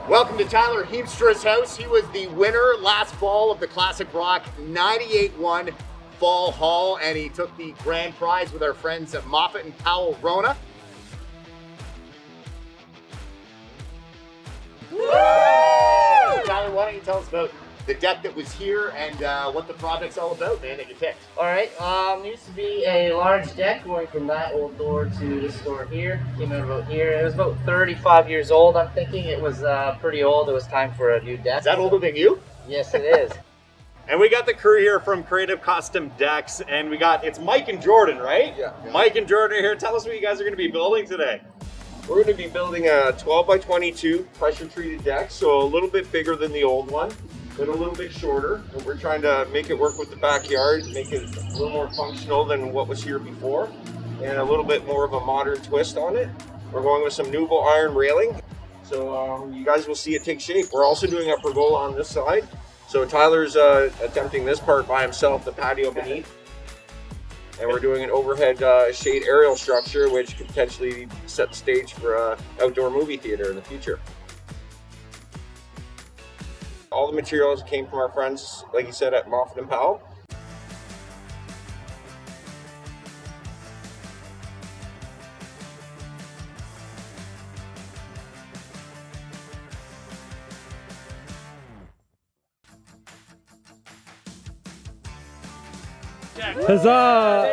Welcome to Tyler Heemstra's house. He was the winner last fall of the Classic Rock 98-1 Fall Haul, and he took the grand prize with our friends at Moffatt and Powell Rona. Woo! Tyler, why don't you tell us about the deck that was here and what the project's all about, man, that you picked. Alright, used to be a large deck going from that old door to this door here. Came out about here. It was about 35 years old, I'm thinking. It was pretty old. It was time for a new deck. Is that older than you? Yes, it is. And we got the crew here from Creative Custom Decks, and it's Mike and Jordan, right? Yeah. Mike and Jordan are here. Tell us what you guys are going to be building today. We're going to be building a 12 by 22 pressure treated deck, so a little bit bigger than the old one, but a little bit shorter. And we're trying to make it work with the backyard, make it a little more functional than what was here before, and a little bit more of a modern twist on it. We're going with some nouveau iron railing, so you guys will see it take shape. We're also doing a pergola on this side. So Tyler's attempting this part by himself, the patio beneath. And we're doing an overhead shade aerial structure, which could potentially set the stage for an outdoor movie theater in the future. All the materials came from our friends, like you said, at Moffatt and Powell. Huzzah!